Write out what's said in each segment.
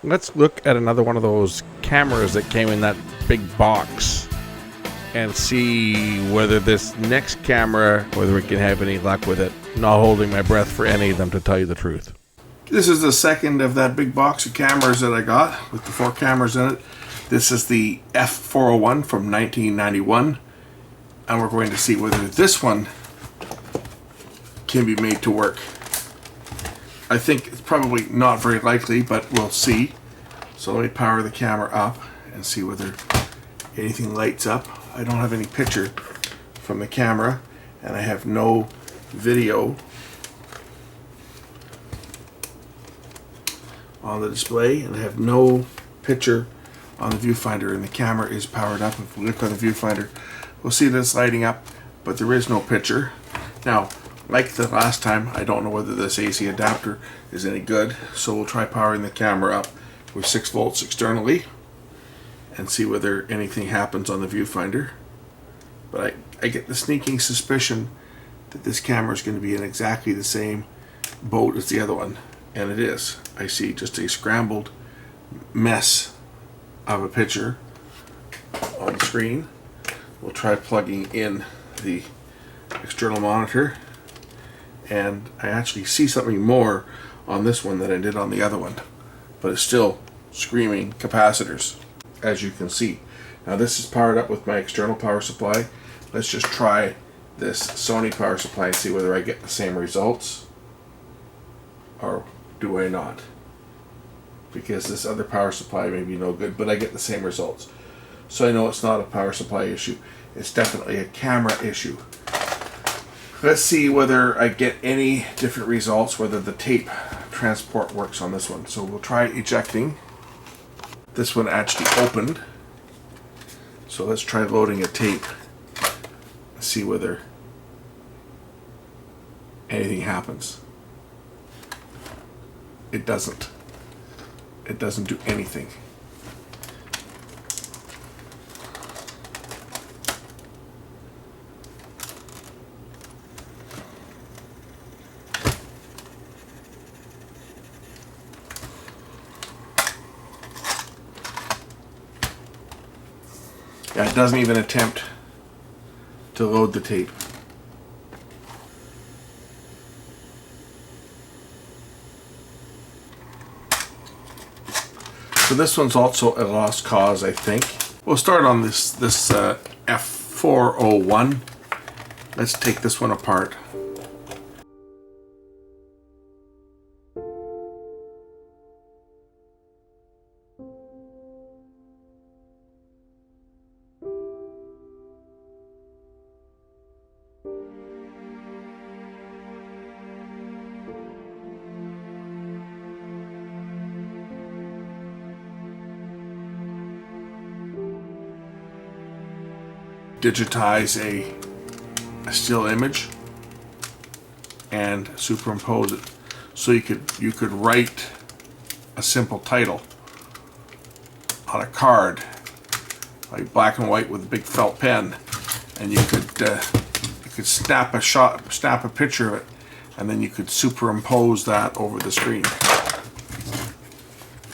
Let's look at another one of those cameras that came in that big box and see whether this next camera, whether we can have any luck with it. Not holding my breath for any of them, to tell you the truth. This is the second of that big box of cameras that I got with the 4 cameras in it. This is the F401 from 1991, and we're going to see whether this one can be made to work. I think it's probably not very likely, but we'll see. So let me power the camera up and see whether anything lights up. I don't have any picture from the camera, and I have no video on the display, and I have no picture on the viewfinder, and the camera is powered up. If we look on the viewfinder, we'll see that it's lighting up, but there is no picture. Now, like the last time, I don't know whether this AC adapter is any good, so we'll try powering the camera up with 6 volts externally and see whether anything happens on the viewfinder. But I get the sneaking suspicion that this camera is going to be in exactly the same boat as the other one, and it is. I see just a scrambled mess of a picture on the screen. We'll try plugging in the external monitor, and I actually see something more on this one than I did on the other one, but it's still screaming capacitors, as you can see. Now this is powered up with my external power supply. Let's just try this Sony power supply and see whether I get the same results, or do I not? Because this other power supply may be no good, but I get the same results. So I know it's not a power supply issue. It's definitely a camera issue. Let's see whether I get any different results, whether the tape transport works on this one. So we'll try ejecting. This one actually opened. So let's try loading a tape. See whether anything happens. It doesn't. It doesn't do anything. Yeah, it doesn't even attempt to load the tape. So this one's also a lost cause, I think. We'll start on this F401. Let's take this one apart. Digitize a still image and superimpose it, so you could write a simple title on a card, like black and white with a big felt pen, and you could snap a picture of it, and then you could superimpose that over the screen.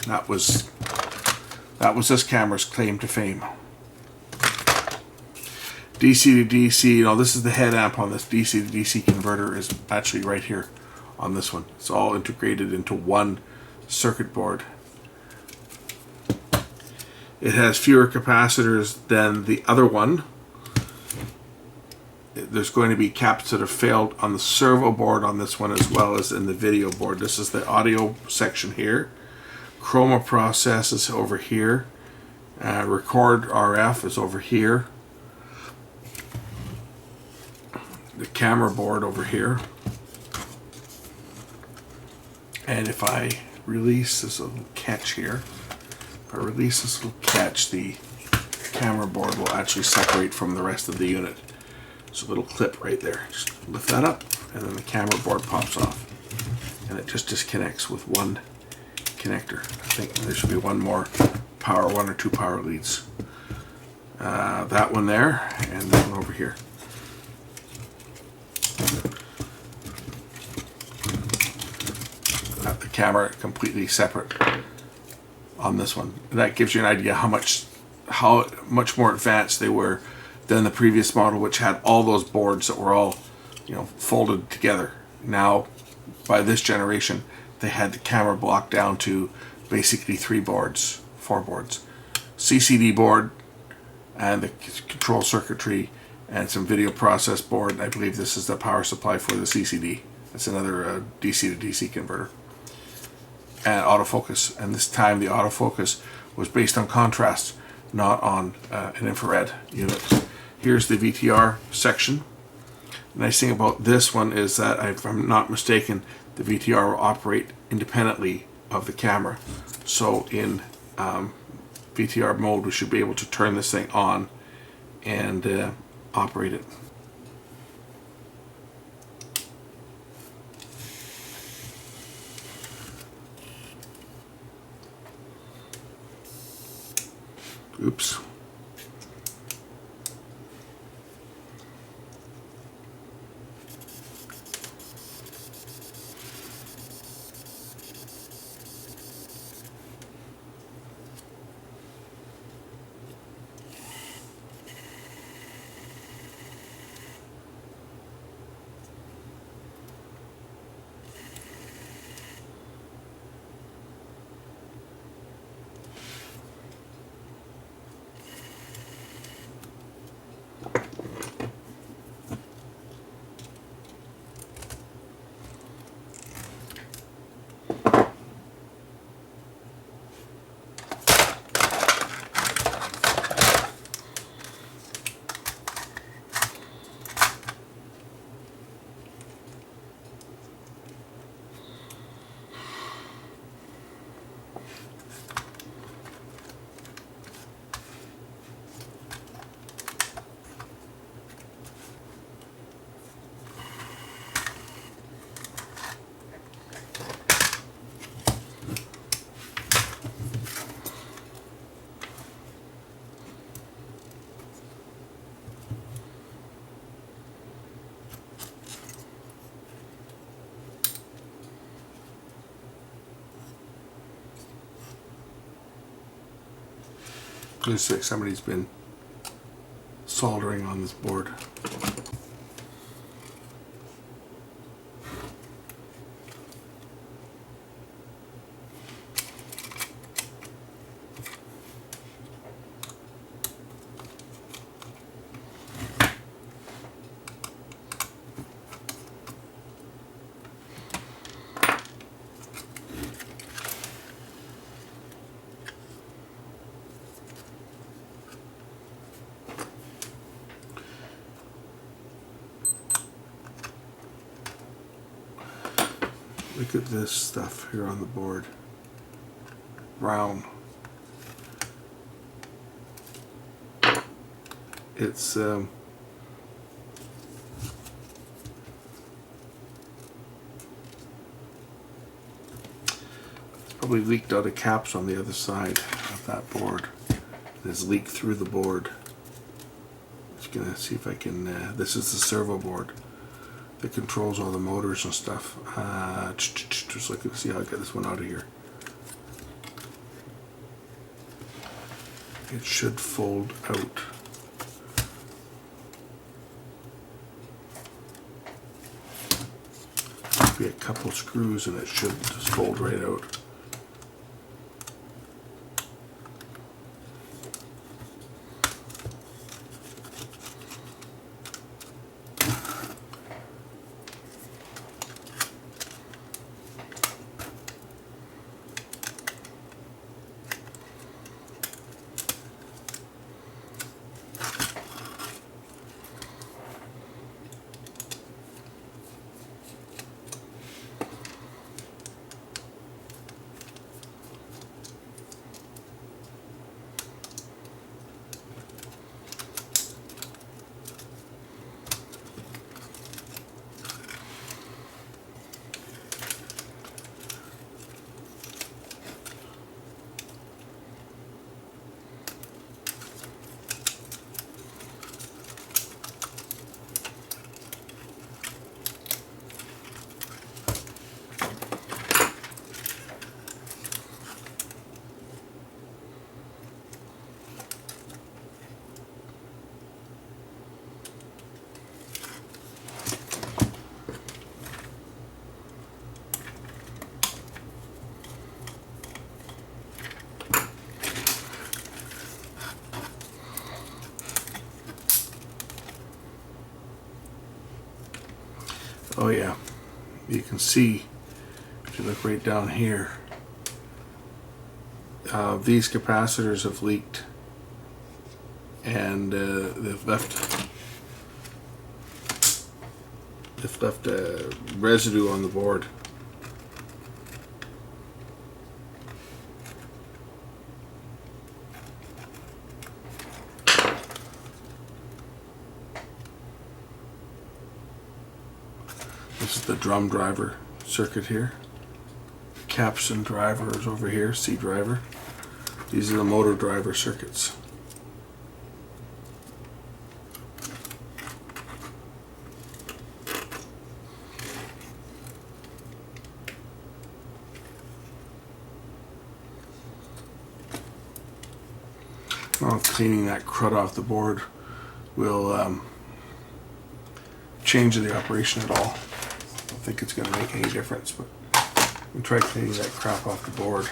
That was this camera's claim to fame. DC to DC, this is the head amp on this. DC to DC converter is actually right here on this one. It's all integrated into one circuit board. It has fewer capacitors than the other one. There's going to be caps that have failed on the servo board on this one, as well as in the video board. This is the audio section here. Chroma process is over here. Record RF is over here. The camera board over here, and if I release this little catch here, if I release this little catch, the camera board will actually separate from the rest of the unit. There's a little clip right there. Just lift that up, and then the camera board pops off, and it just disconnects with one connector. I think there should be one more power, 1 or 2 power leads. That one there, and that one over here. The camera completely separate on this one. And that gives you an idea how much more advanced they were than the previous model, which had all those boards that were all, folded together. Now, by this generation, they had the camera block down to basically 4 boards. CCD board, and the control circuitry, and some video process board. I believe this is the power supply for the CCD. That's another DC to DC converter. And autofocus. And this time the autofocus was based on contrast, not on an infrared unit. Here's the VTR section. The nice thing about this one is that, if I'm not mistaken, the VTR will operate independently of the camera. So in VTR mode, we should be able to turn this thing on and operate it. Oops. Looks like somebody's been soldering on this board. Look at this stuff here on the board. Brown. It's probably leaked out of caps on the other side of that board. It has leaked through the board. Just gonna see if I can. This is the servo board that controls all the motors and stuff. Just looking to see how I get this one out of here. It should fold out. Be a couple screws and it should just fold right out. Oh yeah, you can see, if you look right down here, these capacitors have leaked, and they've left residue on the board. This is the drum driver circuit here. Capstan driver is over here, C driver. These are the motor driver circuits. Well, cleaning that crud off the board will change the operation at all. I don't think it's going to make any difference, but we'll try cleaning that crap off the board.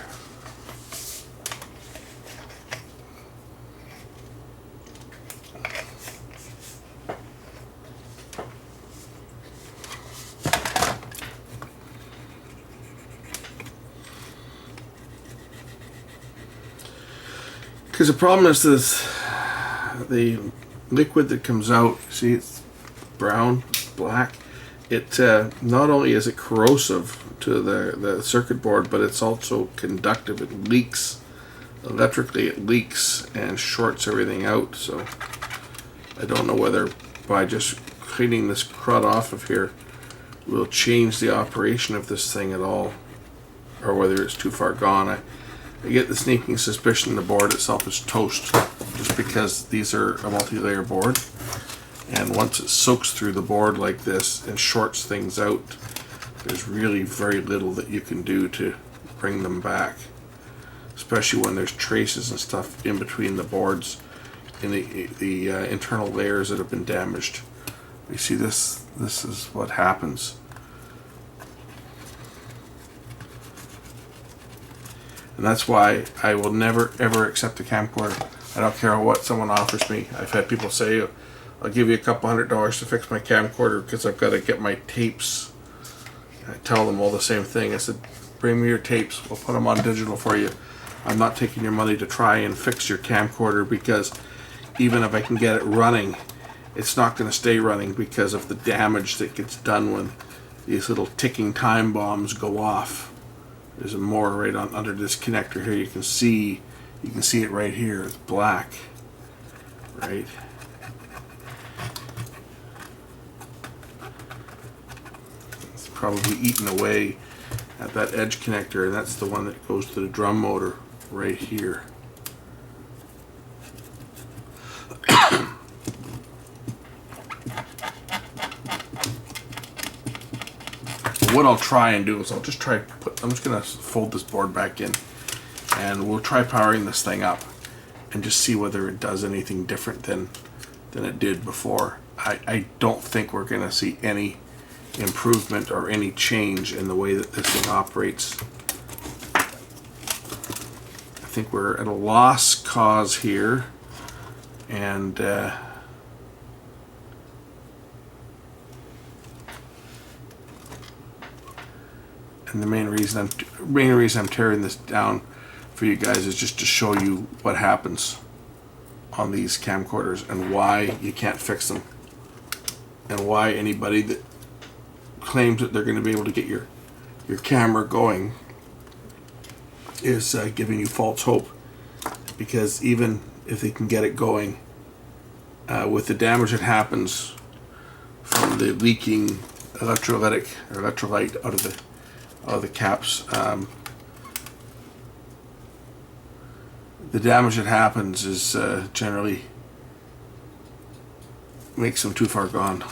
Because the problem is this, the liquid that comes out, see it's brown, black, it not only is it corrosive to the circuit board, but it's also conductive. It leaks electrically, it leaks and shorts everything out. So I don't know whether by just cleaning this crud off of here will change the operation of this thing at all, or whether it's too far gone. I get the sneaking suspicion the board itself is toast, just because these are a multi-layer board, and once it soaks through the board like this and shorts things out, there's really very little that you can do to bring them back, especially when there's traces and stuff in between the boards in the internal layers that have been damaged. You see this is what happens. And that's why I will never ever accept a camcorder. I don't care what someone offers me. I've had people say, I'll give you a couple $100 to fix my camcorder because I've got to get my tapes. I tell them all the same thing. I said, bring me your tapes, we'll put them on digital for you. I'm not taking your money to try and fix your camcorder, because even if I can get it running, it's not going to stay running because of the damage that gets done when these little ticking time bombs go off. There's a more right on under this connector here. You can see it right here. It's black, right? It's probably eaten away at that edge connector, and that's the one that goes to the drum motor right here. What I'll try and do is I'm just going to fold this board back in, and we'll try powering this thing up and just see whether it does anything different than it did before. I don't think we're going to see any improvement or any change in the way that this thing operates. I think we're at a lost cause here, and the main reason I'm tearing this down for you guys is just to show you what happens on these camcorders and why you can't fix them, and why anybody that claims that they're going to be able to get your camera going is giving you false hope. Because even if they can get it going, with the damage that happens from the leaking electrolyte out of the caps, the damage that happens is generally makes them too far gone.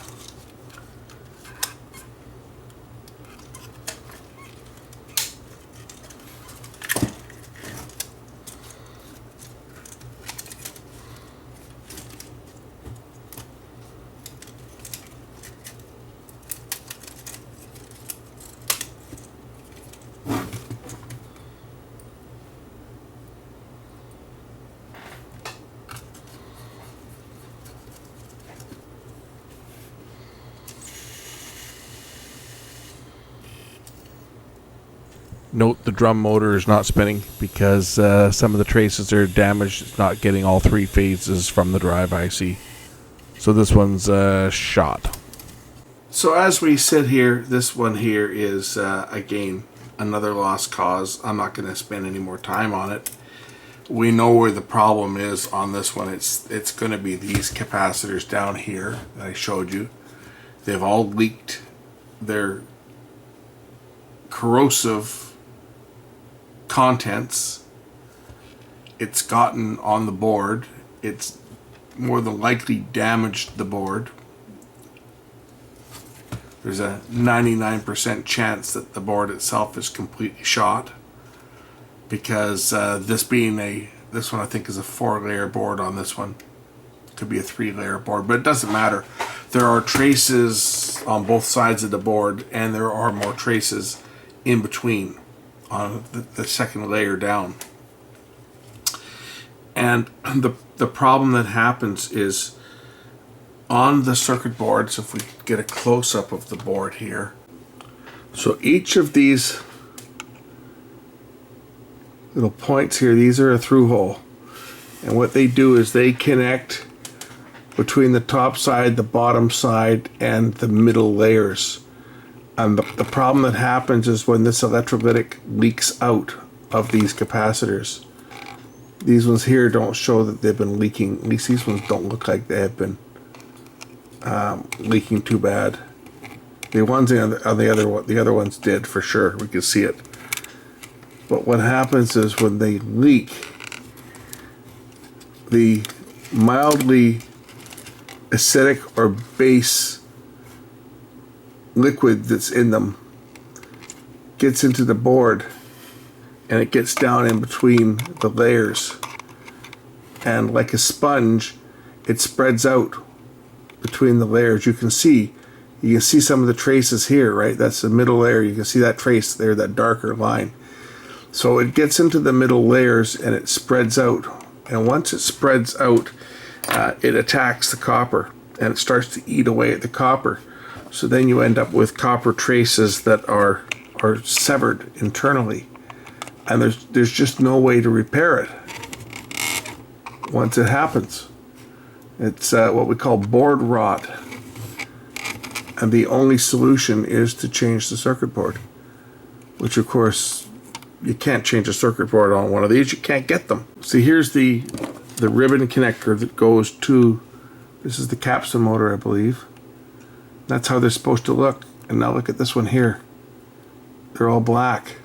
Note the drum motor is not spinning because some of the traces are damaged. It's not getting all 3 phases from the drive IC. So this one's shot. So as we sit here, this one here is, again, another lost cause. I'm not going to spend any more time on it. We know where the problem is on this one. It's going to be these capacitors down here that I showed you. They've all leaked their corrosive contents. It's gotten on the board. It's more than likely damaged the board. There's a 99% chance that the board itself is completely shot, because this one I think is a 4-layer board on this one. Could be a 3-layer board, but it doesn't matter. There are traces on both sides of the board, and there are more traces in between on the second layer down. And the problem that happens is on the circuit board, so if we get a close-up of the board here. So each of these little points here, these are a through hole. And what they do is they connect between the top side, the bottom side, and the middle layers. And the problem that happens is when this electrolytic leaks out of these capacitors. These ones here don't show that they've been leaking. At least these ones don't look like they have been leaking too bad. The ones on the other ones did for sure. We could see it. But what happens is when they leak, the mildly acidic or base liquid that's in them gets into the board, and it gets down in between the layers, and like a sponge it spreads out between the layers. You can see some of the traces here, right? That's the middle layer. You can see that trace there, that darker line. So it gets into the middle layers and it spreads out, and once it spreads out, it attacks the copper and it starts to eat away at the copper. So then you end up with copper traces that are severed internally, and there's just no way to repair it once it happens. It's what we call board rot, and the only solution is to change the circuit board, which of course you can't change a circuit board on one of these. You can't get them. See, here's the ribbon connector that goes to, this is the capstan motor, I believe. That's how they're supposed to look. And now look at this one here. They're all black.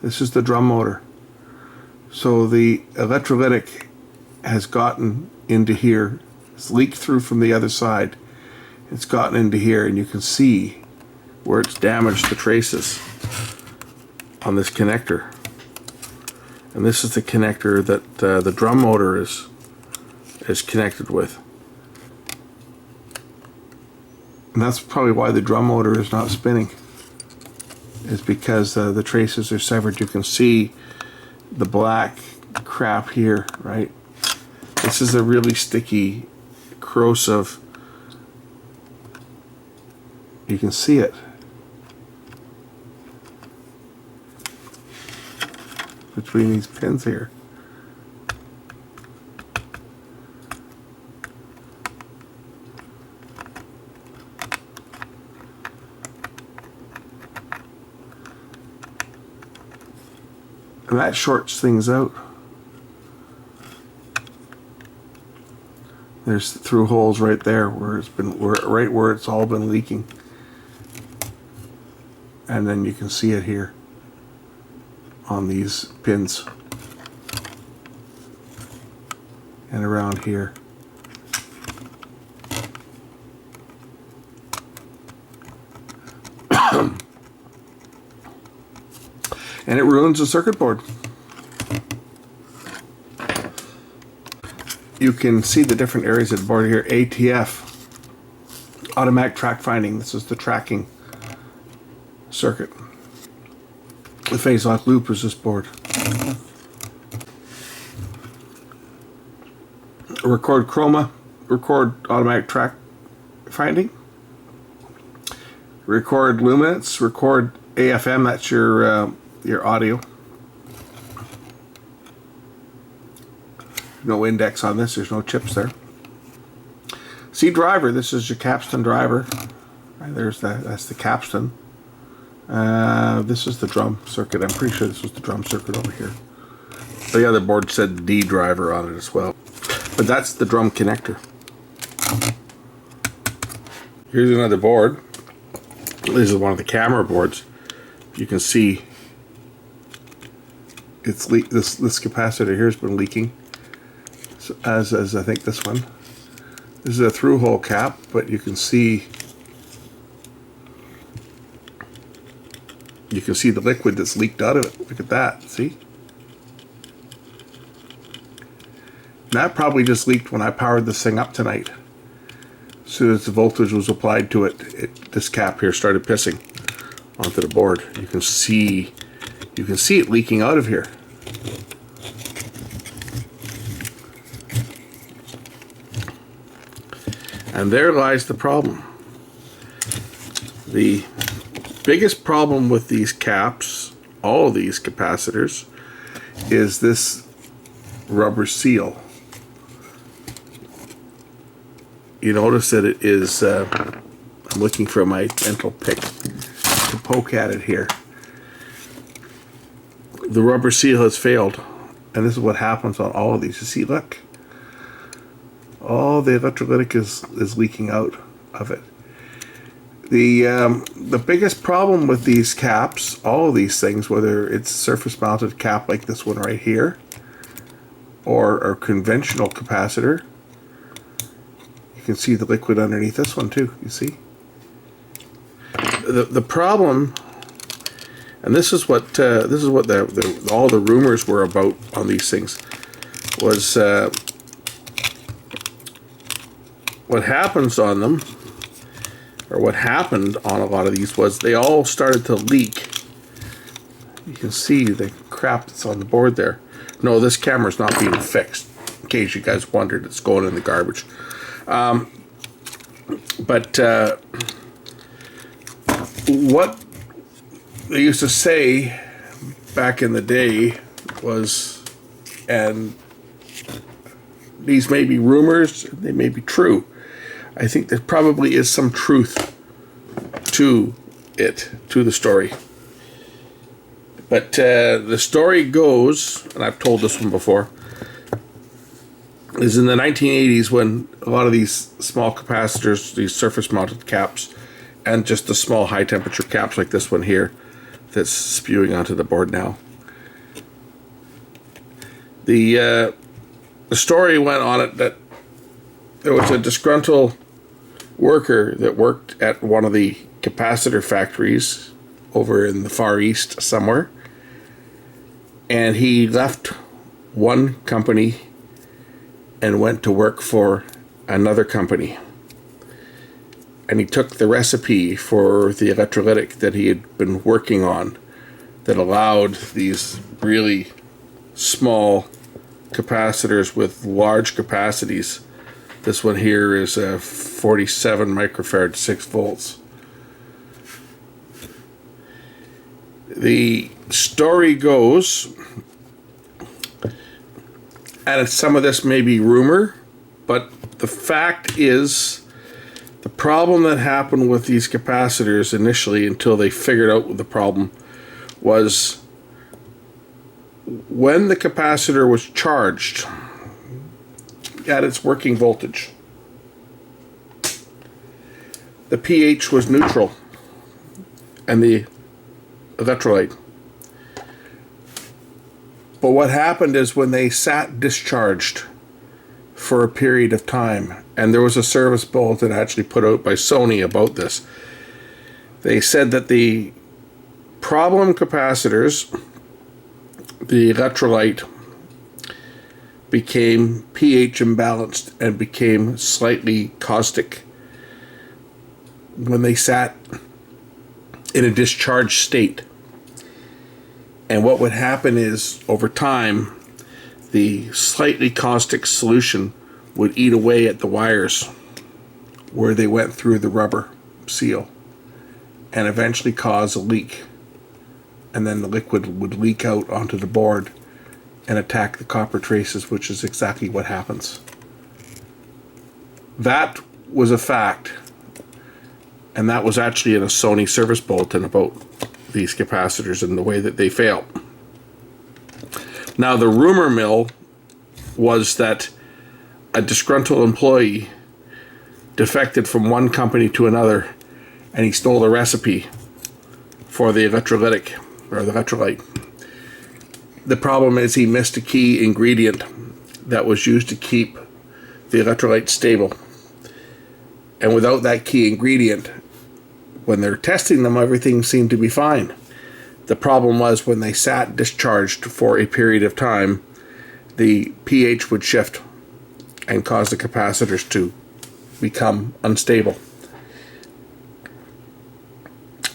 This is the drum motor. So the electrolytic has gotten into here. It's leaked through from the other side. It's gotten into here, and you can see where it's damaged the traces on this connector. And this is the connector that the drum motor is connected with. And that's probably why the drum motor is not spinning, is because the traces are severed. You can see the black crap here, right? This is a really sticky, corrosive, you can see it between these pins here. And that shorts things out. There's through holes right there where right where it's all been leaking. And then you can see it here on these pins and around here. And it ruins the circuit board. You can see the different areas of the board here. ATF, automatic track finding. This is the tracking circuit. The phase lock loop is this board. Record chroma, record automatic track finding. Record luminance, record AFM, that's your your audio. No index on this, there's no chips there. See driver, this is your capstan driver. Right, that's the capstan. This is the drum circuit. I'm pretty sure this was the drum circuit over here. The other board said D driver on it as well. But that's the drum connector. Here's another board. This is one of the camera boards. You can see it's this capacitor here has been leaking. So as I think this one. This is a through hole cap, but you can see the liquid that's leaked out of it. Look at that, see? That probably just leaked when I powered this thing up tonight. As soon as the voltage was applied to it, this cap here started pissing onto the board. You can see it leaking out of here. And there lies the problem. The biggest problem with these caps, all of these capacitors, is this rubber seal. You notice that it is, I'm looking for my dental pick to poke at it here. The rubber seal has failed, and this is what happens on all of these. You see, look. All the electrolytic is leaking out of it. The biggest problem with these caps, all of these things, whether it's a surface mounted cap like this one right here, or a conventional capacitor, you can see the liquid underneath this one too, you see? The problem, and this is what all the rumors were about on these things, was what happens on them, or what happened on a lot of these, was they all started to leak. You can see the crap that's on the board there. No, this camera's not being fixed. In case you guys wondered, it's going in the garbage. But what they used to say back in the day was, and these may be rumors, they may be true. I think there probably is some truth to it, to the story. But the story goes, and I've told this one before, is in the 1980s when a lot of these small capacitors, these surface mounted caps, and just the small high temperature caps like this one here that's spewing onto the board now. The story went on it that there was a disgruntled worker that worked at one of the capacitor factories over in the Far East somewhere, and he left one company and went to work for another company, and he took the recipe for the electrolytic that he had been working on that allowed these really small capacitors with large capacities. This one here is a 47 microfarad, 6 volts. The story goes, and some of this may be rumor, but the fact is, the problem that happened with these capacitors initially, until they figured out the problem, was when the capacitor was charged at its working voltage, the pH was neutral and the electrolyte. But what happened is when they sat discharged for a period of time, and there was a service bulletin actually put out by Sony about this, they said that the problem capacitors, the electrolyte, became pH imbalanced and became slightly caustic when they sat in a discharged state. And what would happen is, over time, the slightly caustic solution would eat away at the wires where they went through the rubber seal and eventually cause a leak. and then the liquid would leak out onto the board and attack the copper traces, which is exactly what happens. That was a fact, and that was actually in a Sony service bulletin about these capacitors and the way that they fail. Now, the rumor mill was that a disgruntled employee defected from one company to another, and he stole the recipe for the electrolytic, or the electrolyte. The problem is he missed a key ingredient that was used to keep the electrolyte stable. And without that key ingredient, when they're testing them, everything seemed to be fine. The problem was when they sat discharged for a period of time, the pH would shift and cause the capacitors to become unstable.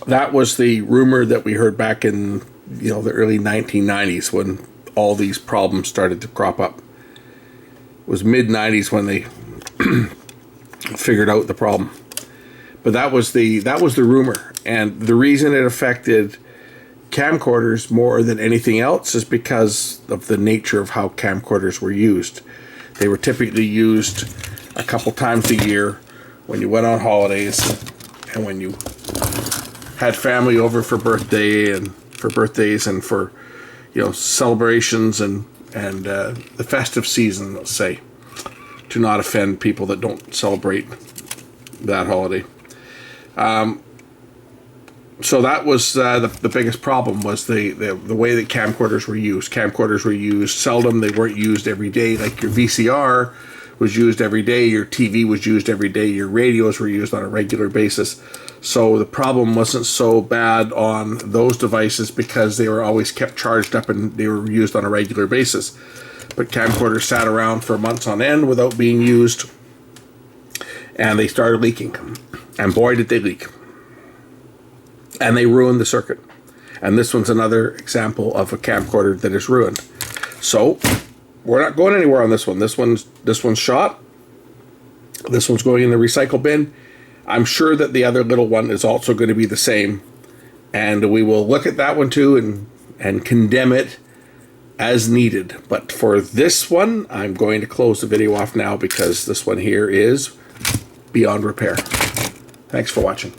That was the rumor that we heard back in the early 1990s when all these problems started to crop up. It was mid-90s when they figured out the problem. But that was the rumor, and the reason it affected camcorders more than anything else is because of the nature of how camcorders were used. They were typically used a couple times a year when you went on holidays and when you had family over for birthdays and for celebrations and the festive season, let's say, to not offend people that don't celebrate that holiday. So that was the biggest problem, was the way that camcorders were used. Camcorders were used seldom. They weren't used every day. Like your VCR was used every day. Your TV was used every day. Your radios were used on a regular basis. So the problem wasn't so bad on those devices because they were always kept charged up and they were used on a regular basis. But camcorders sat around for months on end without being used, and they started leaking. And boy, did they leak. And they ruined the circuit. And this one's another example of a camcorder that is ruined. So we're not going anywhere on this one. This one's shot. This one's going in the recycle bin. I'm sure that the other little one is also going to be the same. And we will look at that one too and condemn it as needed. But for this one, I'm going to close the video off now because this one here is beyond repair. Thanks for watching.